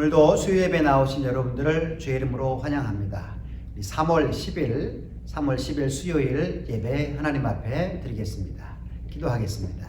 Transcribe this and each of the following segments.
오늘도 수요예배 나오신 여러분들을 주의 이름으로 환영합니다. 3월 10일 수요일 예배 하나님 앞에 드리겠습니다. 기도하겠습니다.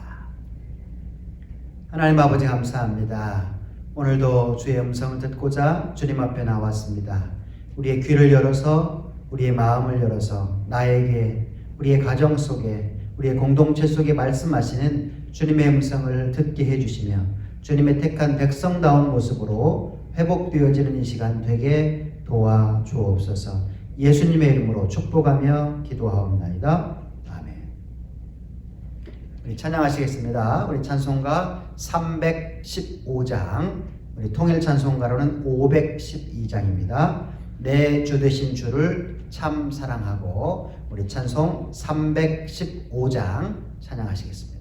하나님 아버지 감사합니다. 오늘도 주의 음성을 듣고자 주님 앞에 나왔습니다. 우리의 귀를 열어서 우리의 마음을 열어서 나에게 우리의 가정 속에 우리의 공동체 속에 말씀하시는 주님의 음성을 듣게 해주시며 주님의 택한 백성다운 모습으로 회복되어지는 이 시간 되게 도와주옵소서. 예수님의 이름으로 축복하며 기도하옵나이다. 아멘. 우리 찬양하시겠습니다. 우리 찬송가 315장, 우리 통일 찬송가로는 512장입니다. 내 주 되신 주를 참 사랑하고, 우리 찬송 315장 찬양하시겠습니다.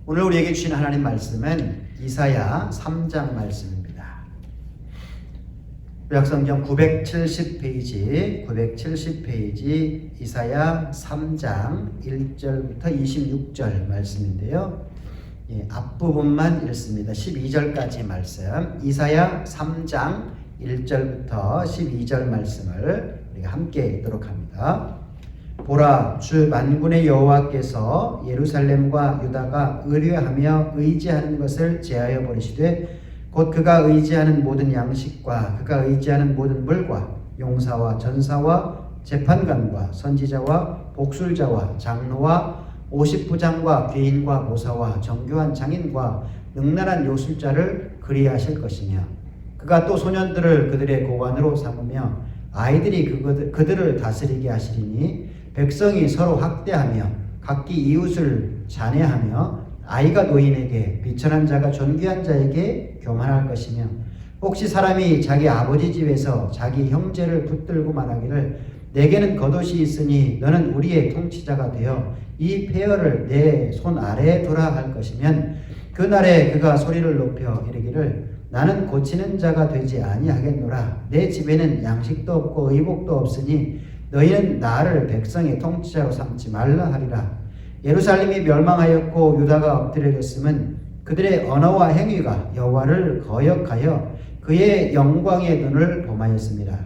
오늘 우리에게 주신 하나님 말씀은 이사야 3장 말씀입니다. 구약성경 970페이지 이사야 3장 1절부터 26절 말씀인데요. 앞부분만 읽습니다. 12절까지 말씀, 이사야 3장 1절부터 12절 말씀을 우리가 함께 읽도록 합니다. 보라, 주 만군의 여호와께서 예루살렘과 유다가 의뢰하며 의지하는 것을 제하여 버리시되 곧 그가 의지하는 모든 양식과 그가 의지하는 모든 물과 용사와 전사와 재판관과 선지자와 복술자와 장로와 50부장과 귀인과 모사와 정교한 장인과 능란한 요술자를 그리하실 것이며 그가 또 소년들을 그들의 고관으로 삼으며 아이들이 그들을 다스리게 하시리니 백성이 서로 학대하며 각기 이웃을 잔해하며 아이가 노인에게 비천한 자가 존귀한 자에게 교만할 것이며 혹시 사람이 자기 아버지 집에서 자기 형제를 붙들고 말하기를 내게는 겉옷이 있으니 너는 우리의 통치자가 되어 이 폐허를 내 손 아래에 두라 할 것이면 그날에 그가 소리를 높여 이르기를 나는 고치는 자가 되지 아니하겠노라. 내 집에는 양식도 없고 의복도 없으니 너희는 나를 백성의 통치자로 삼지 말라 하리라. 예루살렘이 멸망하였고 유다가 엎드려졌음은 그들의 언어와 행위가 여호와를 거역하여 그의 영광의 눈을 범하였습니다.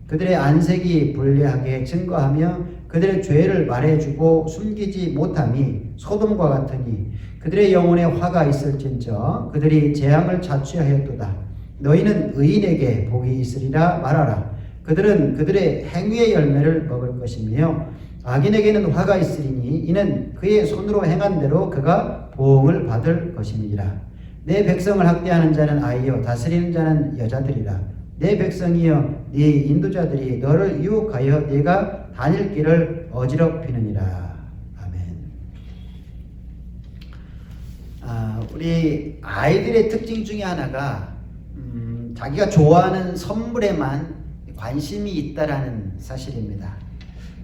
그들의 안색이 불리하게 증거하며 그들의 죄를 말해주고 숨기지 못함이 소돔과 같으니 그들의 영혼에 화가 있을진저 그들이 재앙을 자취하였도다. 너희는 의인에게 복이 있으리라 말하라. 그들은 그들의 행위의 열매를 먹을 것이며 악인에게는 화가 있으리니 이는 그의 손으로 행한 대로 그가 보응을 받을 것임이니라. 내 백성을 학대하는 자는 아이요 다스리는 자는 여자들이라. 내 백성이여 네 인도자들이 너를 유혹하여 네가 다닐 길을 어지럽히느니라. 아멘. 우리 아이들의 특징 중에 하나가 자기가 좋아하는 선물에만 관심이 있다라는 사실입니다.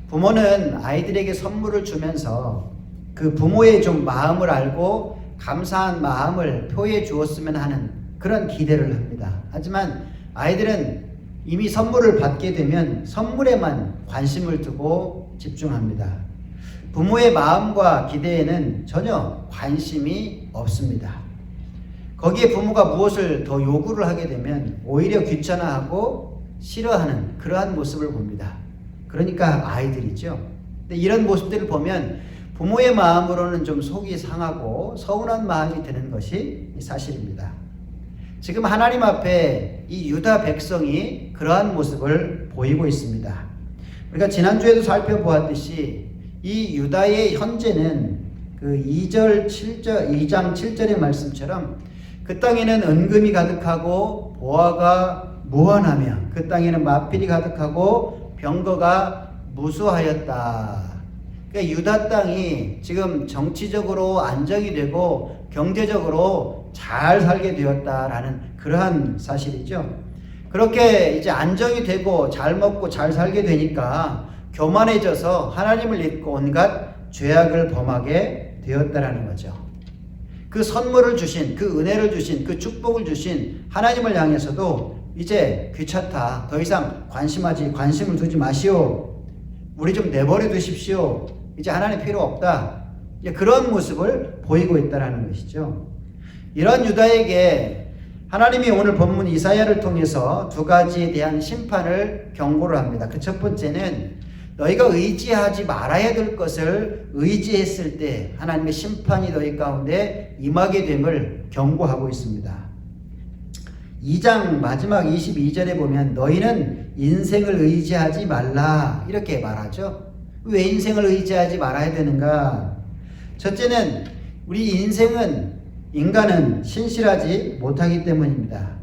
부모는 아이들에게 선물을 주면서 그 부모의 좀 마음을 알고 감사한 마음을 표해 주었으면 하는 그런 기대를 합니다. 하지만 아이들은 이미 선물을 받게 되면 선물에만 관심을 두고 집중합니다. 부모의 마음과 기대에는 전혀 관심이 없습니다. 거기에 부모가 무엇을 더 요구를 하게 되면 오히려 귀찮아하고 싫어하는 그러한 모습을 봅니다. 그러니까 아이들이죠. 근데 이런 모습들을 보면 부모의 마음으로는 좀 속이 상하고 서운한 마음이 드는 것이 사실입니다. 지금 하나님 앞에 이 유다 백성이 그러한 모습을 보이고 있습니다. 우리가 지난주에도 살펴보았듯이 이 유다의 현재는 그 2장 7절의 말씀처럼 그 땅에는 은금이 가득하고 보화가 무한하며 그 땅에는 마필이 가득하고 병거가 무수하였다. 그러니까 유다 땅이 지금 정치적으로 안정이 되고 경제적으로 잘 살게 되었다라는 그러한 사실이죠. 그렇게 이제 안정이 되고 잘 먹고 잘 살게 되니까 교만해져서 하나님을 잊고 온갖 죄악을 범하게 되었다라는 거죠. 그 선물을 주신, 그 은혜를 주신, 그 축복을 주신 하나님을 향해서도 이제 귀찮다. 더 이상 관심을 두지 마시오. 우리 좀 내버려 두십시오. 이제 하나님 필요 없다. 이제 그런 모습을 보이고 있다라는 것이죠. 이런 유다에게 하나님이 오늘 본문 이사야를 통해서 두 가지에 대한 심판을 경고를 합니다. 그 첫 번째는 너희가 의지하지 말아야 될 것을 의지했을 때 하나님의 심판이 너희 가운데 임하게 됨을 경고하고 있습니다. 2장 마지막 22절에 보면 너희는 인생을 의지하지 말라 이렇게 말하죠. 왜 인생을 의지하지 말아야 되는가? 첫째는 우리 인간은 신실하지 못하기 때문입니다.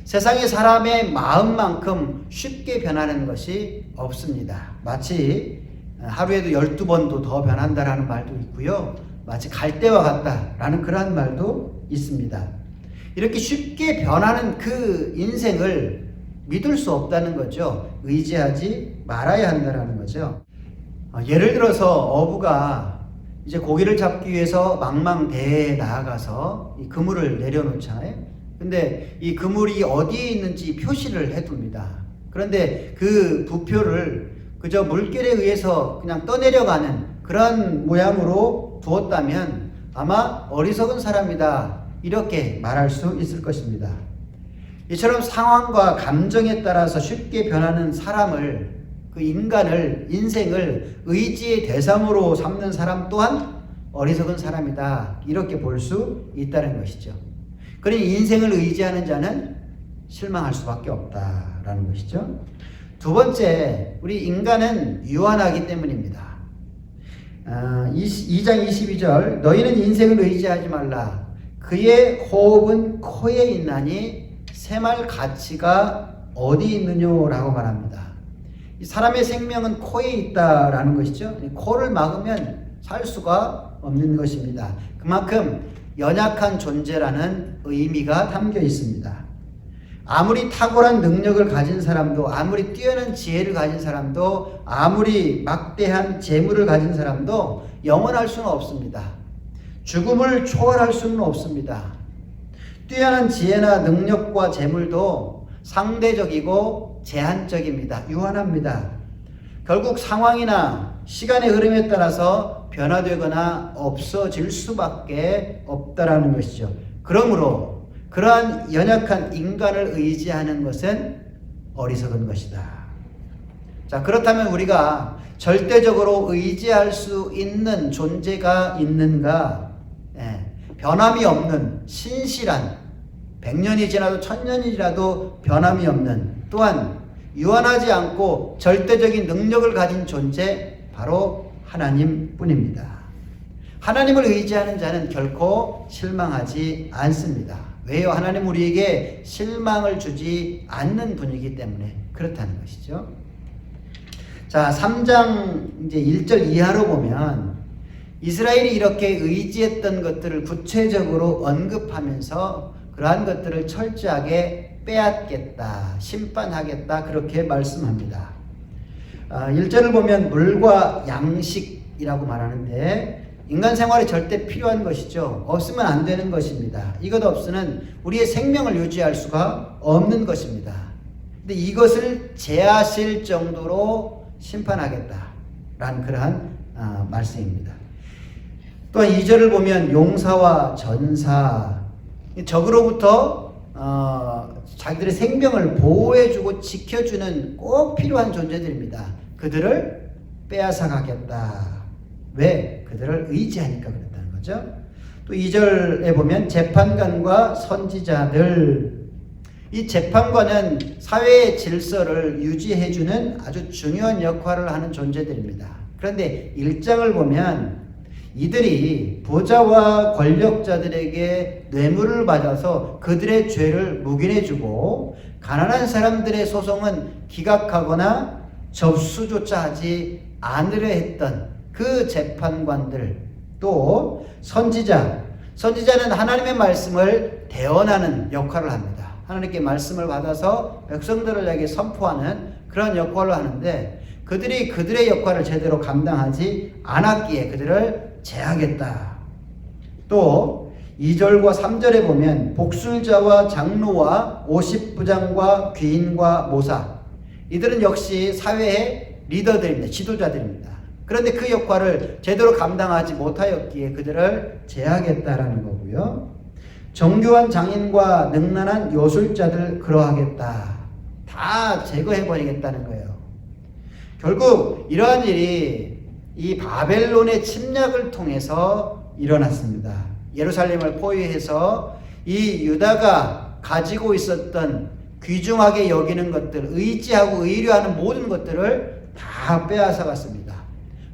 세상의 사람의 마음만큼 쉽게 변하는 것이 없습니다. 마치 하루에도 12번도 더 변한다라는 말도 있고요. 마치 갈대와 같다라는 그러한 말도 있습니다. 이렇게 쉽게 변하는 그 인생을 믿을 수 없다는 거죠. 의지하지 말아야 한다는 거죠. 예를 들어서 어부가 이제 고기를 잡기 위해서 망망대해에 나아가서 이 그물을 내려놓잖아요. 근데 이 그물이 어디에 있는지 표시를 해둡니다. 그런데 그 부표를 그저 물결에 의해서 그냥 떠내려가는 그런 모양으로 두었다면 아마 어리석은 사람이다 이렇게 말할 수 있을 것입니다. 이처럼 상황과 감정에 따라서 쉽게 변하는 사람을 그 인생을 의지의 대상으로 삼는 사람 또한 어리석은 사람이다. 이렇게 볼 수 있다는 것이죠. 그러니 인생을 의지하는 자는 실망할 수밖에 없다라는 것이죠. 두 번째, 우리 인간은 유한하기 때문입니다. 2장 22절, 너희는 인생을 의지하지 말라. 그의 호흡은 코에 있나니 새말 가치가 어디 있느냐라고 말합니다. 이 사람의 생명은 코에 있다라는 것이죠. 코를 막으면 살 수가 없는 것입니다. 그만큼 연약한 존재라는 의미가 담겨 있습니다. 아무리 탁월한 능력을 가진 사람도, 아무리 뛰어난 지혜를 가진 사람도, 아무리 막대한 재물을 가진 사람도 영원할 수는 없습니다. 죽음을 초월할 수는 없습니다. 뛰어난 지혜나 능력과 재물도 상대적이고 제한적입니다. 유한합니다. 결국 상황이나 시간의 흐름에 따라서 변화되거나 없어질 수밖에 없다라는 것이죠. 그러므로 그러한 연약한 인간을 의지하는 것은 어리석은 것이다. 자, 그렇다면 우리가 절대적으로 의지할 수 있는 존재가 있는가? 변함이 없는 신실한 100년이 지나도 1000년이 지나도 변함이 없는, 또한 유한하지 않고 절대적인 능력을 가진 존재, 바로 하나님뿐입니다. 하나님을 의지하는 자는 결코 실망하지 않습니다. 왜요? 하나님 우리에게 실망을 주지 않는 분이기 때문에 그렇다는 것이죠. 자, 3장 이제 1절 이하로 보면 이스라엘이 이렇게 의지했던 것들을 구체적으로 언급하면서 그러한 것들을 철저하게 빼앗겠다, 심판하겠다, 그렇게 말씀합니다. 1절을 보면 물과 양식이라고 말하는데 인간 생활에 절대 필요한 것이죠. 없으면 안 되는 것입니다. 이것 없이는 우리의 생명을 유지할 수가 없는 것입니다. 근데 이것을 제하실 정도로 심판하겠다라는 그러한 말씀입니다. 또한 2절을 보면 용사와 전사, 적으로부터 자기들의 생명을 보호해주고 지켜주는 꼭 필요한 존재들입니다. 그들을 빼앗아 가겠다. 왜? 그들을 의지하니까 그렇다는 거죠. 또 2절에 보면 재판관과 선지자들, 이 재판관은 사회의 질서를 유지해주는 아주 중요한 역할을 하는 존재들입니다. 그런데 1장을 보면 이들이 부자와 권력자들에게 뇌물을 받아서 그들의 죄를 묵인해주고 가난한 사람들의 소송은 기각하거나 접수조차 하지 않으려 했던 그 재판관들, 또 선지자는 하나님의 말씀을 대언하는 역할을 합니다. 하나님께 말씀을 받아서 백성들에게 선포하는 그런 역할을 하는데 그들이 그들의 역할을 제대로 감당하지 않았기에 그들을 제하겠다. 또 2절과 3절에 보면 복술자와 장로와 50부장과 귀인과 모사, 이들은 역시 사회의 리더들입니다. 지도자들입니다. 그런데 그 역할을 제대로 감당하지 못하였기에 그들을 제하겠다라는 거고요. 정교한 장인과 능란한 요술자들 그러하겠다. 다 제거해버리겠다는 거예요. 결국 이러한 일이 이 바벨론의 침략을 통해서 일어났습니다. 예루살렘을 포위해서 이 유다가 가지고 있었던 귀중하게 여기는 것들, 의지하고 의뢰하는 모든 것들을 다 빼앗아 갔습니다.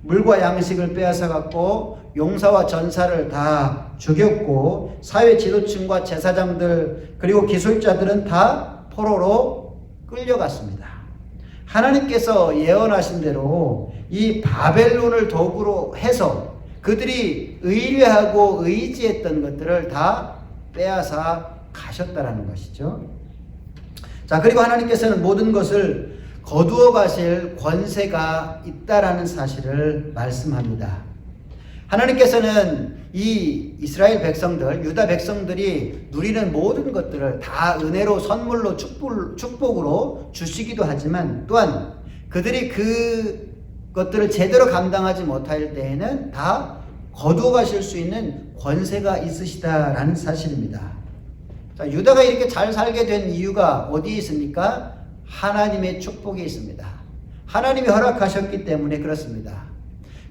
물과 양식을 빼앗아 갔고 용사와 전사를 다 죽였고 사회 지도층과 제사장들 그리고 기술자들은 다 포로로 끌려갔습니다. 하나님께서 예언하신 대로 이 바벨론을 도구로 해서 그들이 의뢰하고 의지했던 것들을 다 빼앗아 가셨다라는 것이죠. 자, 그리고 하나님께서는 모든 것을 거두어 가실 권세가 있다라는 사실을 말씀합니다. 하나님께서는 이 이스라엘 백성들, 유다 백성들이 누리는 모든 것들을 다 은혜로 선물로 축복으로 주시기도 하지만 또한 그들이 그것들을 제대로 감당하지 못할 때에는 다 거두어 가실 수 있는 권세가 있으시다라는 사실입니다. 자, 유다가 이렇게 잘 살게 된 이유가 어디에 있습니까? 하나님의 축복이 있습니다. 하나님이 허락하셨기 때문에 그렇습니다.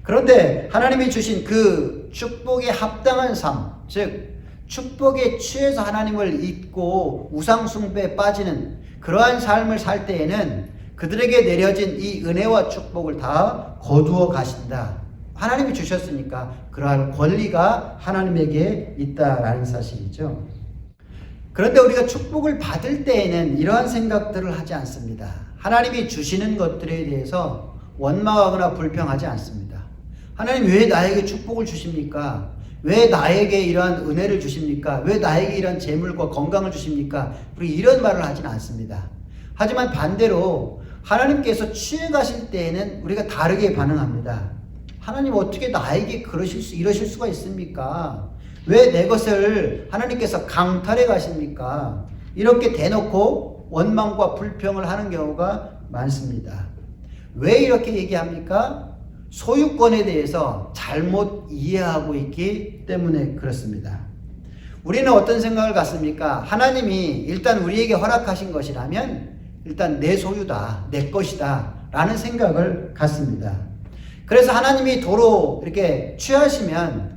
그런데 하나님이 주신 그 축복에 합당한 삶, 즉 축복에 취해서 하나님을 잊고 우상숭배에 빠지는 그러한 삶을 살 때에는 그들에게 내려진 이 은혜와 축복을 다 거두어 가신다. 하나님이 주셨으니까 그러한 권리가 하나님에게 있다라는 사실이죠. 그런데 우리가 축복을 받을 때에는 이러한 생각들을 하지 않습니다. 하나님이 주시는 것들에 대해서 원망하거나 불평하지 않습니다. 하나님 왜 나에게 축복을 주십니까? 왜 나에게 이러한 은혜를 주십니까? 왜 나에게 이러한 재물과 건강을 주십니까? 우리 이런 말을 하지는 않습니다. 하지만 반대로 하나님께서 취해 가실 때에는 우리가 다르게 반응합니다. 하나님 어떻게 나에게 이러실 수가 있습니까? 왜 내 것을 하나님께서 강탈해 가십니까? 이렇게 대놓고 원망과 불평을 하는 경우가 많습니다. 왜 이렇게 얘기합니까? 소유권에 대해서 잘못 이해하고 있기 때문에 그렇습니다. 우리는 어떤 생각을 갖습니까? 하나님이 일단 우리에게 허락하신 것이라면 일단 내 소유다, 내 것이다 라는 생각을 갖습니다. 그래서 하나님이 도로 이렇게 취하시면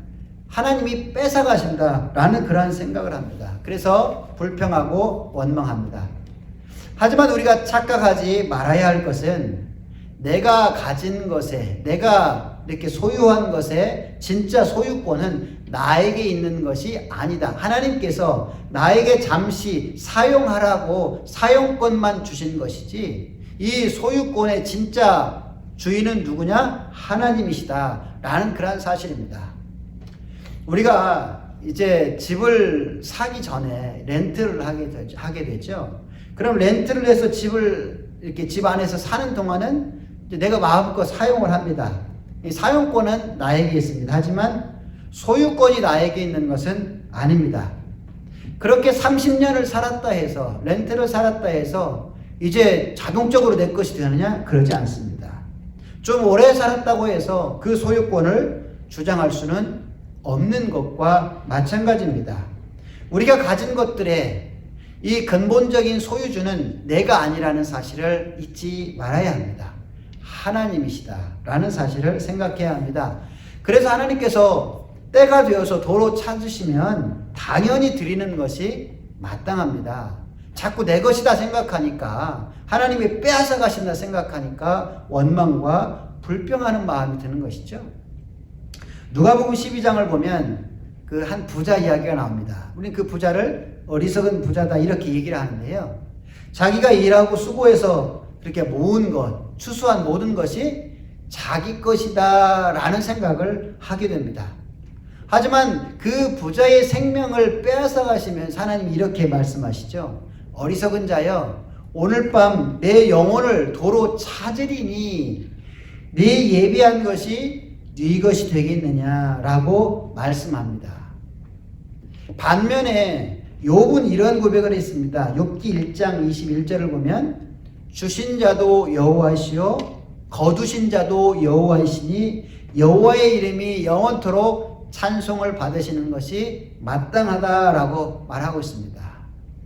하나님이 뺏어가신다 라는 그러한 생각을 합니다. 그래서 불평하고 원망합니다. 하지만 우리가 착각하지 말아야 할 것은 내가 가진 것에, 내가 이렇게 소유한 것에 진짜 소유권은 나에게 있는 것이 아니다. 하나님께서 나에게 잠시 사용하라고 사용권만 주신 것이지 이 소유권의 진짜 주인은 누구냐? 하나님이시다 라는 그런 사실입니다. 우리가 이제 집을 사기 전에 렌트를 하게 되죠. 그럼 렌트를 해서 집을 이렇게 집 안에서 사는 동안은 내가 마음껏 사용을 합니다. 이 사용권은 나에게 있습니다. 하지만 소유권이 나에게 있는 것은 아닙니다. 그렇게 30년을 살았다 해서 렌트를 살았다 해서 이제 자동적으로 내 것이 되느냐? 그러지 않습니다. 좀 오래 살았다고 해서 그 소유권을 주장할 수는 없는 것과 마찬가지입니다. 우리가 가진 것들의 이 근본적인 소유주는 내가 아니라는 사실을 잊지 말아야 합니다. 하나님이시다라는 사실을 생각해야 합니다. 그래서 하나님께서 때가 되어서 도로 찾으시면 당연히 드리는 것이 마땅합니다. 자꾸 내 것이다 생각하니까 하나님이 빼앗아 가신다 생각하니까 원망과 불평하는 마음이 드는 것이죠. 누가복음 12장을 보면 그 한 부자 이야기가 나옵니다. 우리는 그 부자를 어리석은 부자다 이렇게 얘기를 하는데요. 자기가 일하고 수고해서 이렇게 모은 것, 추수한 모든 것이 자기 것이다 라는 생각을 하게 됩니다. 하지만 그 부자의 생명을 빼앗아 가시면서 하나님이 이렇게 말씀하시죠. 어리석은 자여, 오늘 밤 내 영혼을 도로 찾으리니 네 예비한 것이 네 것이 되겠느냐라고 말씀합니다. 반면에 욥은 이런 고백을 했습니다. 욥기 1장 21절을 보면 주신 자도 여호와시요 거두신 자도 여호와이시니 여호와의 이름이 영원토록 찬송을 받으시는 것이 마땅하다라고 말하고 있습니다.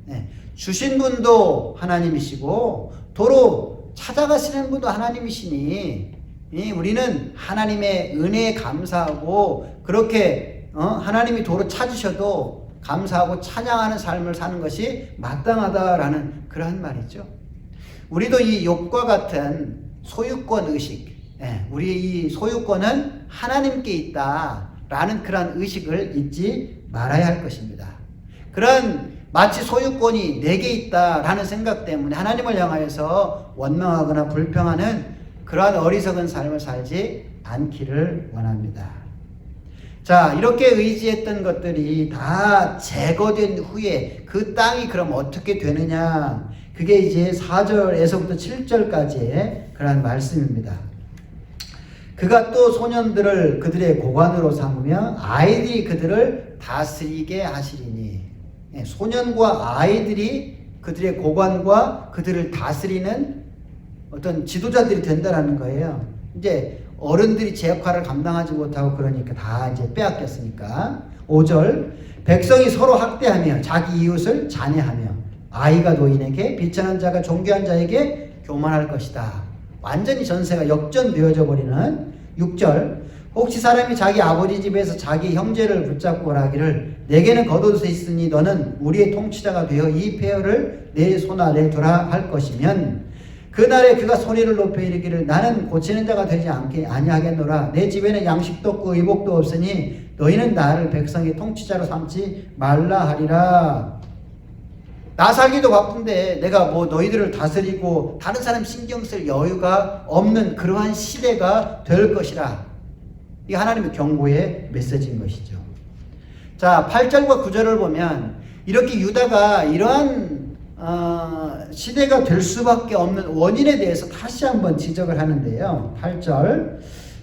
네. 주신 분도 하나님이시고 도로 찾아가시는 분도 하나님이시니 우리는 하나님의 은혜에 감사하고 그렇게 하나님이 도로 찾으셔도 감사하고 찬양하는 삶을 사는 것이 마땅하다라는 그러한 말이죠. 우리도 이 욥과 같은 소유권 의식, 우리의 이 소유권은 하나님께 있다라는 그러한 의식을 잊지 말아야 할 것입니다. 그런 마치 소유권이 내게 있다라는 생각 때문에 하나님을 향하여서 원망하거나 불평하는 그러한 어리석은 삶을 살지 않기를 원합니다. 자, 이렇게 의지했던 것들이 다 제거된 후에 그 땅이 그럼 어떻게 되느냐? 그게 이제 4절에서부터 7절까지의 그러한 말씀입니다. 그가 또 소년들을 그들의 고관으로 삼으며 아이들이 그들을 다스리게 하시리니, 소년과 아이들이 그들의 고관과 그들을 다스리는 어떤 지도자들이 된다라는 거예요. 이제 어른들이 제 역할을 감당하지 못하고 그러니까 다 이제 빼앗겼으니까. 5절 백성이 서로 학대하며 자기 이웃을 잔해하며 아이가 노인에게 비천한 자가 존귀한 자에게 교만할 것이다. 완전히 전세가 역전되어져 버리는 6절. 혹시 사람이 자기 아버지 집에서 자기 형제를 붙잡고 오라기를 내게는 겉옷이 있으니 너는 우리의 통치자가 되어 이 폐허를 내 손 아래 두라 할 것이면 그날에 그가 소리를 높여 이르기를 나는 고치는 자가 되지 아니하겠노라. 내 집에는 양식도 없고 의복도 없으니 너희는 나를 백성의 통치자로 삼지 말라 하리라. 나 살기도 바쁜데 내가 뭐 너희들을 다스리고 다른 사람 신경 쓸 여유가 없는 그러한 시대가 될 것이라. 이 하나님의 경고의 메시지인 것이죠. 자, 8절과 9절을 보면 이렇게 유다가 이러한 시대가 될 수밖에 없는 원인에 대해서 다시 한번 지적을 하는데요. 8절.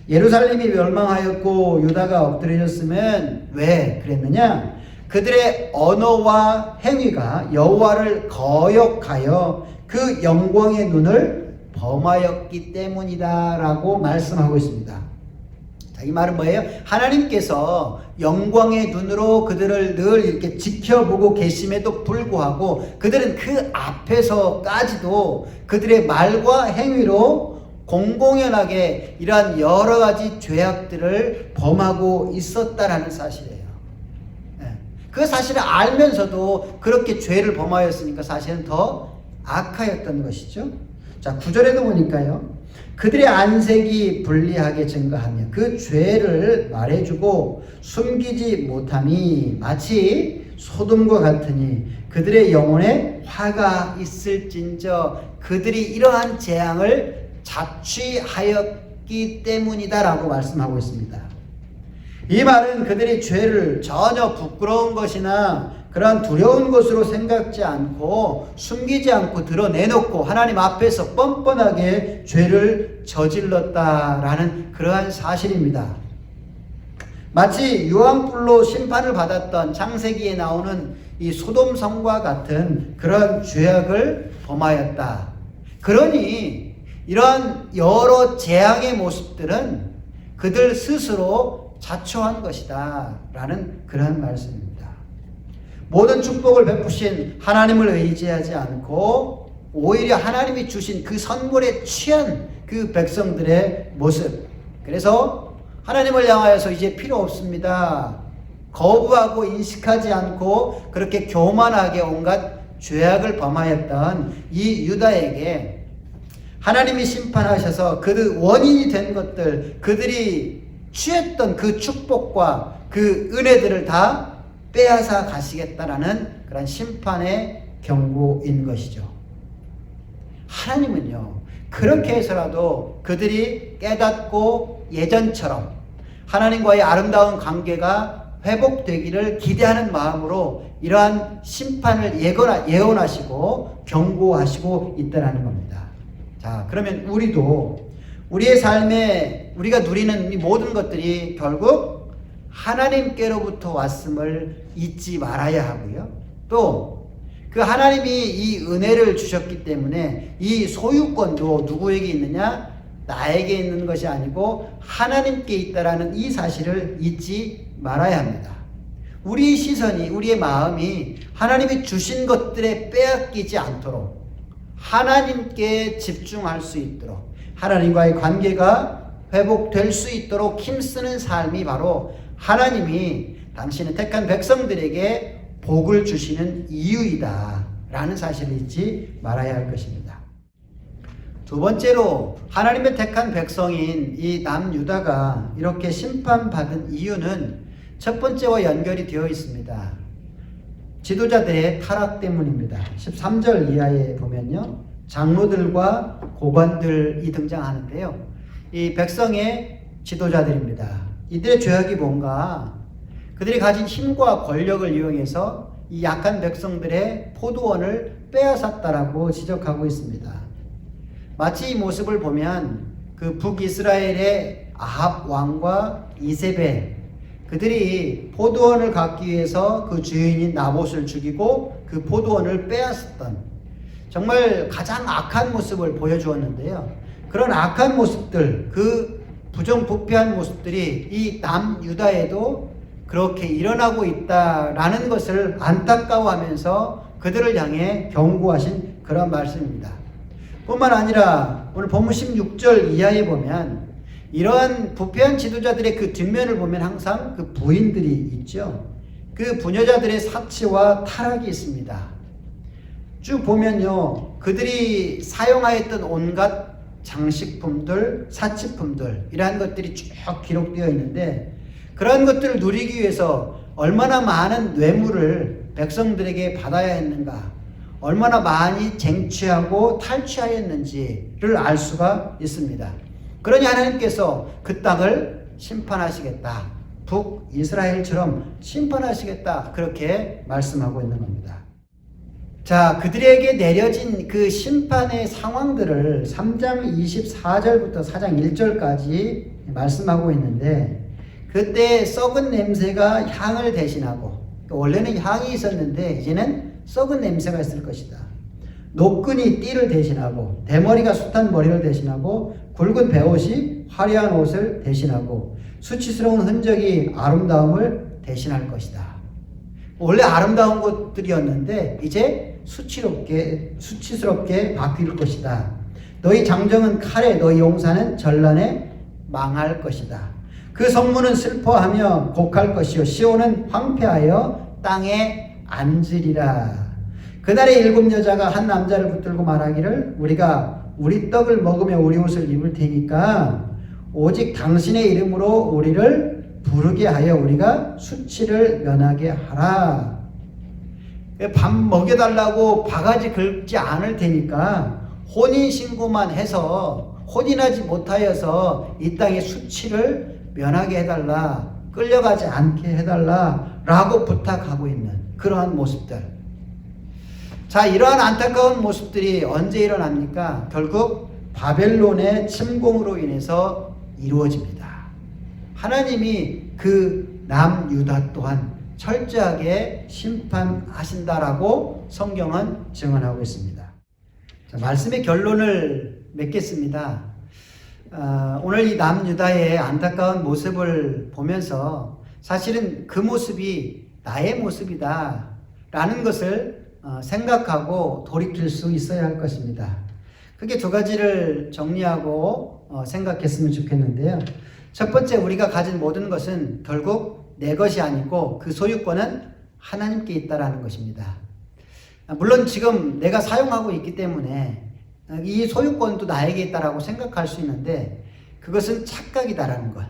예루살렘이 멸망하였고 유다가 엎드려졌으면 왜 그랬느냐? 그들의 언어와 행위가 여호와를 거역하여 그 영광의 눈을 범하였기 때문이다라고 말씀하고 있습니다. 자, 이 말은 뭐예요? 하나님께서 영광의 눈으로 그들을 늘 이렇게 지켜보고 계심에도 불구하고 그들은 그 앞에서까지도 그들의 말과 행위로 공공연하게 이러한 여러 가지 죄악들을 범하고 있었다라는 사실이에요. 그 사실을 알면서도 그렇게 죄를 범하였으니까 사실은 더 악하였던 것이죠. 자, 9절에도 보니까요. 그들의 안색이 불리하게 증가하며 그 죄를 말해주고 숨기지 못함이 마치 소돔과 같으니 그들의 영혼에 화가 있을진저 그들이 이러한 재앙을 자취하였기 때문이다라고 말씀하고 있습니다. 이 말은 그들이 죄를 전혀 부끄러운 것이나 그러한 두려운 것으로 생각지 않고 숨기지 않고 드러내놓고 하나님 앞에서 뻔뻔하게 죄를 저질렀다라는 그러한 사실입니다. 마치 유황불로 심판을 받았던 창세기에 나오는 이 소돔성과 같은 그런 죄악을 범하였다. 그러니 이러한 여러 재앙의 모습들은 그들 스스로 자초한 것이다 라는 그런 말씀입니다. 모든 축복을 베푸신 하나님을 의지하지 않고 오히려 하나님이 주신 그 선물에 취한 그 백성들의 모습. 그래서 하나님을 향하여서 이제 필요 없습니다. 거부하고 인식하지 않고 그렇게 교만하게 온갖 죄악을 범하였던 이 유다에게 하나님이 심판하셔서 그 원인이 된 것들, 그들이 취했던 그 축복과 그 은혜들을 다 빼앗아 가시겠다라는 그런 심판의 경고인 것이죠. 하나님은요, 그렇게 해서라도 그들이 깨닫고 예전처럼 하나님과의 아름다운 관계가 회복되기를 기대하는 마음으로 이러한 심판을 예언하시고 경고하시고 있다는 겁니다. 자, 그러면 우리도 우리의 삶에 우리가 누리는 이 모든 것들이 결국 하나님께로부터 왔음을 잊지 말아야 하고요. 또 그 하나님이 이 은혜를 주셨기 때문에 이 소유권도 누구에게 있느냐? 나에게 있는 것이 아니고 하나님께 있다라는 이 사실을 잊지 말아야 합니다. 우리의 시선이, 우리의 마음이 하나님이 주신 것들에 빼앗기지 않도록 하나님께 집중할 수 있도록 하나님과의 관계가 회복될 수 있도록 힘쓰는 삶이 바로 하나님이 당신의 택한 백성들에게 복을 주시는 이유이다 라는 사실을 잊지 말아야 할 것입니다. 두 번째로 하나님의 택한 백성인 이 남유다가 이렇게 심판받은 이유는 첫 번째와 연결이 되어 있습니다. 지도자들의 타락 때문입니다. 13절 이하에 보면요, 장로들과 고관들이 등장하는데요, 이 백성의 지도자들입니다. 이들의 죄악이 뭔가? 그들이 가진 힘과 권력을 이용해서 이 약한 백성들의 포도원을 빼앗았다라고 지적하고 있습니다. 마치 이 모습을 보면 그 북이스라엘의 아합 왕과 이세벨, 그들이 포도원을 갖기 위해서 그 주인인 나봇을 죽이고 그 포도원을 빼앗았던 정말 가장 악한 모습을 보여주었는데요. 그런 악한 모습들, 그 부정부패한 모습들이 이 남유다에도 그렇게 일어나고 있다라는 것을 안타까워하면서 그들을 향해 경고하신 그런 말씀입니다. 뿐만 아니라 오늘 본문 16절 이하에 보면 이러한 부패한 지도자들의 그 뒷면을 보면 항상 그 부인들이 있죠. 그 부녀자들의 사치와 타락이 있습니다. 쭉 보면요, 그들이 사용하였던 온갖 장식품들, 사치품들 이러한 것들이 쭉 기록되어 있는데, 그러한 것들을 누리기 위해서 얼마나 많은 뇌물을 백성들에게 받아야 했는가, 얼마나 많이 쟁취하고 탈취하였는지를 알 수가 있습니다. 그러니 하나님께서 그 땅을 심판하시겠다, 북이스라엘처럼 심판하시겠다, 그렇게 말씀하고 있는 겁니다. 자, 그들에게 내려진 그 심판의 상황들을 3장 24절부터 4장 1절까지 말씀하고 있는데, 그때 썩은 냄새가 향을 대신하고, 원래는 향이 있었는데 이제는 썩은 냄새가 있을 것이다. 노끈이 띠를 대신하고, 대머리가 숱한 머리를 대신하고, 굵은 베옷이 화려한 옷을 대신하고, 수치스러운 흔적이 아름다움을 대신할 것이다. 원래 아름다운 것들이었는데 이제 수치스럽게 바뀔 것이다. 너희 장정은 칼에, 너희 용사는 전란에 망할 것이다. 그 성문은 슬퍼하며 곡할 것이요 시온은 황폐하여 땅에 앉으리라. 그날에 7 여자가 한 남자를 붙들고 말하기를 우리가 우리 떡을 먹으며 우리 옷을 입을 테니까 오직 당신의 이름으로 우리를 부르게 하여 우리가 수치를 면하게 하라. 밥 먹여달라고 바가지 긁지 않을 테니까 혼인신고만 해서 혼인하지 못하여서 이 땅의 수치를 면하게 해달라, 끌려가지 않게 해달라 라고 부탁하고 있는 그러한 모습들. 자, 이러한 안타까운 모습들이 언제 일어납니까? 결국 바벨론의 침공으로 인해서 이루어집니다. 하나님이 그 남유다 또한 철저하게 심판하신다라고 성경은 증언하고 있습니다. 자, 말씀의 결론을 맺겠습니다. 오늘 이 남유다의 안타까운 모습을 보면서 사실은 그 모습이 나의 모습이다 라는 것을 생각하고 돌이킬 수 있어야 할 것입니다. 크게 2가지를 정리하고 생각했으면 좋겠는데요. 첫 번째, 우리가 가진 모든 것은 결국 내 것이 아니고 그 소유권은 하나님께 있다라는 것입니다. 물론 지금 내가 사용하고 있기 때문에 이 소유권도 나에게 있다라고 생각할 수 있는데 그것은 착각이다라는 것.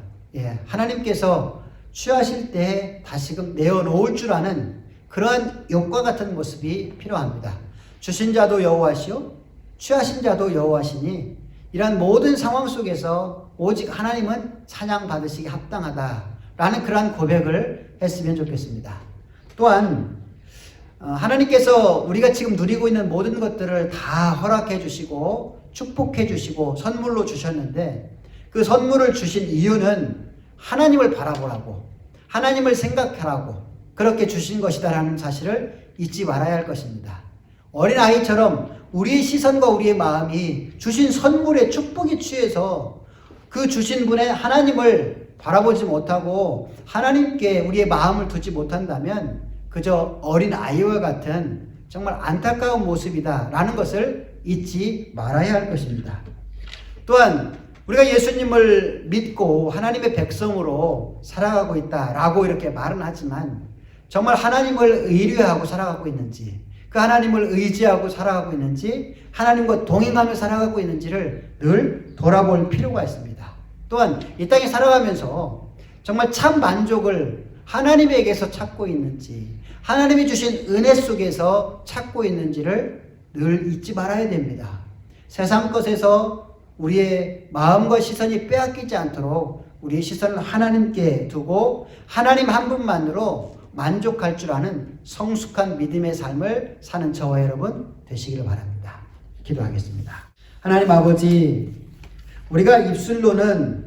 하나님께서 취하실 때 다시금 내어놓을 줄 아는 그러한 욕과 같은 모습이 필요합니다. 주신 자도 여호와시요 취하신 자도 여호와시니 이러한 모든 상황 속에서 오직 하나님은 찬양 받으시기 합당하다라는 그러한 고백을 했으면 좋겠습니다. 또한 하나님께서 우리가 지금 누리고 있는 모든 것들을 다 허락해 주시고 축복해 주시고 선물로 주셨는데 그 선물을 주신 이유는 하나님을 바라보라고, 하나님을 생각하라고 그렇게 주신 것이다라는 사실을 잊지 말아야 할 것입니다. 어린아이처럼 우리의 시선과 우리의 마음이 주신 선물의 축복에 취해서 그 주신 분의 하나님을 바라보지 못하고 하나님께 우리의 마음을 두지 못한다면 그저 어린아이와 같은 정말 안타까운 모습이다라는 것을 잊지 말아야 할 것입니다. 또한 우리가 예수님을 믿고 하나님의 백성으로 살아가고 있다라고 이렇게 말은 하지만 정말 하나님을 의뢰하고 살아가고 있는지, 그 하나님을 의지하고 살아가고 있는지, 하나님과 동행하며 살아가고 있는지를 늘 돌아볼 필요가 있습니다. 또한 이 땅에 살아가면서 정말 참 만족을 하나님에게서 찾고 있는지, 하나님이 주신 은혜 속에서 찾고 있는지를 늘 잊지 말아야 됩니다. 세상 것에서 우리의 마음과 시선이 빼앗기지 않도록 우리의 시선을 하나님께 두고 하나님 한 분만으로 만족할 줄 아는 성숙한 믿음의 삶을 사는 저와 여러분 되시기를 바랍니다. 기도하겠습니다. 하나님 아버지, 우리가 입술로는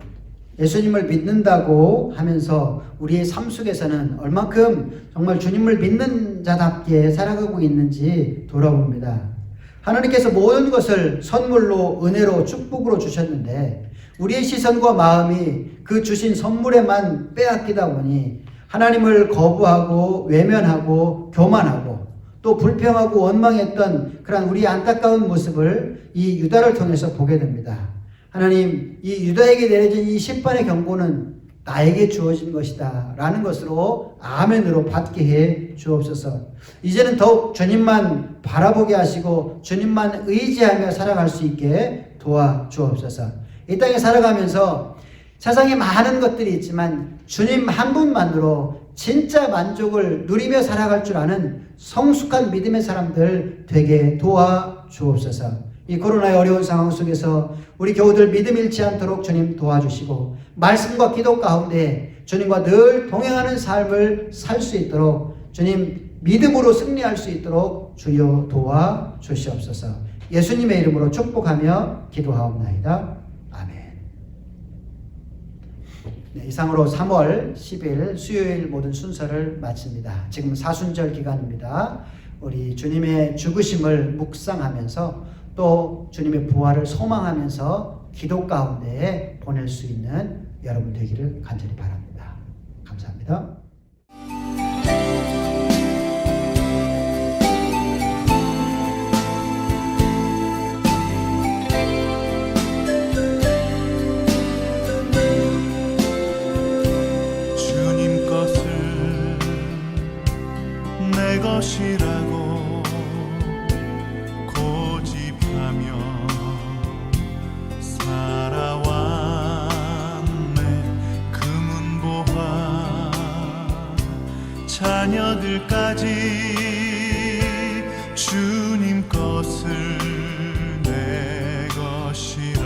예수님을 믿는다고 하면서 우리의 삶 속에서는 얼만큼 정말 주님을 믿는 자답게 살아가고 있는지 돌아봅니다. 하나님께서 모든 것을 선물로, 은혜로, 축복으로 주셨는데 우리의 시선과 마음이 그 주신 선물에만 빼앗기다 보니 하나님을 거부하고 외면하고 교만하고 또 불평하고 원망했던 그런 우리 안타까운 모습을 이 유다를 통해서 보게 됩니다. 하나님, 이 유다에게 내려진 이 10번의 경고는 나에게 주어진 것이다 라는 것으로 아멘으로 받게 해 주옵소서. 이제는 더욱 주님만 바라보게 하시고 주님만 의지하며 살아갈 수 있게 도와 주옵소서. 이 땅에 살아가면서 세상에 많은 것들이 있지만 주님 한 분만으로 진짜 만족을 누리며 살아갈 줄 아는 성숙한 믿음의 사람들 되게 도와 주옵소서. 이 코로나의 어려운 상황 속에서 우리 교우들 믿음 잃지 않도록 주님 도와주시고 말씀과 기도 가운데 주님과 늘 동행하는 삶을 살 수 있도록 주님 믿음으로 승리할 수 있도록 주여 도와 주시옵소서. 예수님의 이름으로 축복하며 기도하옵나이다. 아멘. 네, 이상으로 3월 10일 수요일 모든 순서를 마칩니다. 지금 사순절 기간입니다. 우리 주님의 죽으심을 묵상하면서 또 주님의 부활을 소망하면서 기도 가운데 보낼 수 있는 여러분 되기를 간절히 바랍니다. 감사합니다. 주님 것을 내 것이라고 자녀들까지 주님 것을 내 것이라.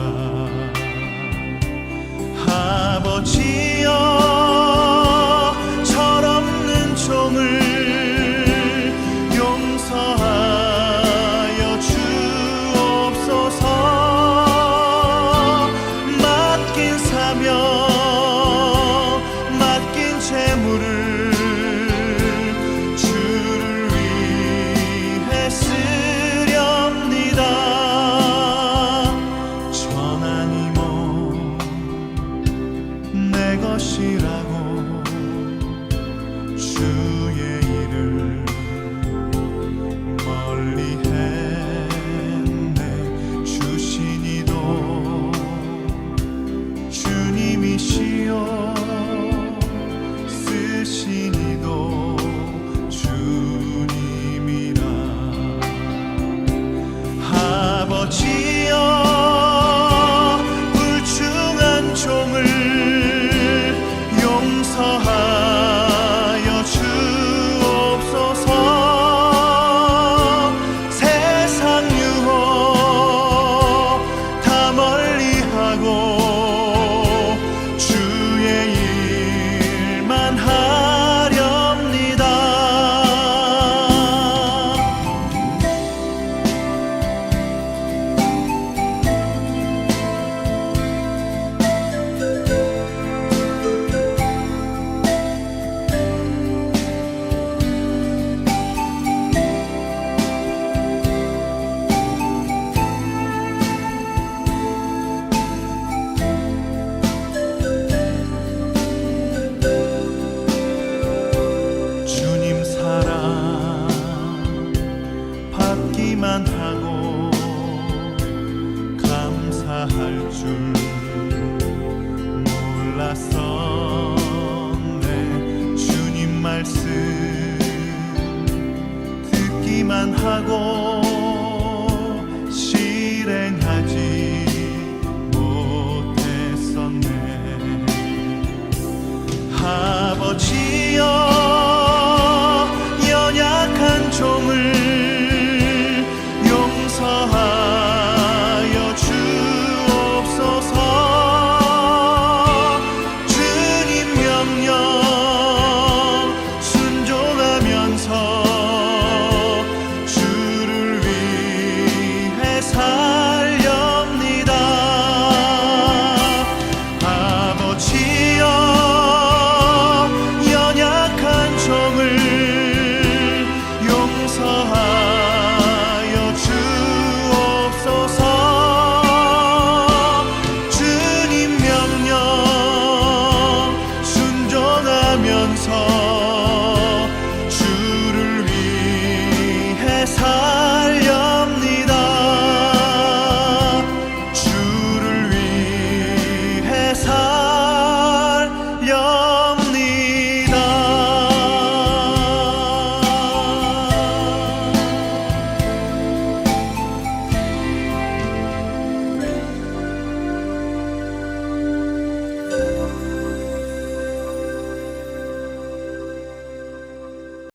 아버지여 철없는 종을 용서하여 주옵소서. 맡긴 사명 맡긴 재물을 말씀 듣기만 하고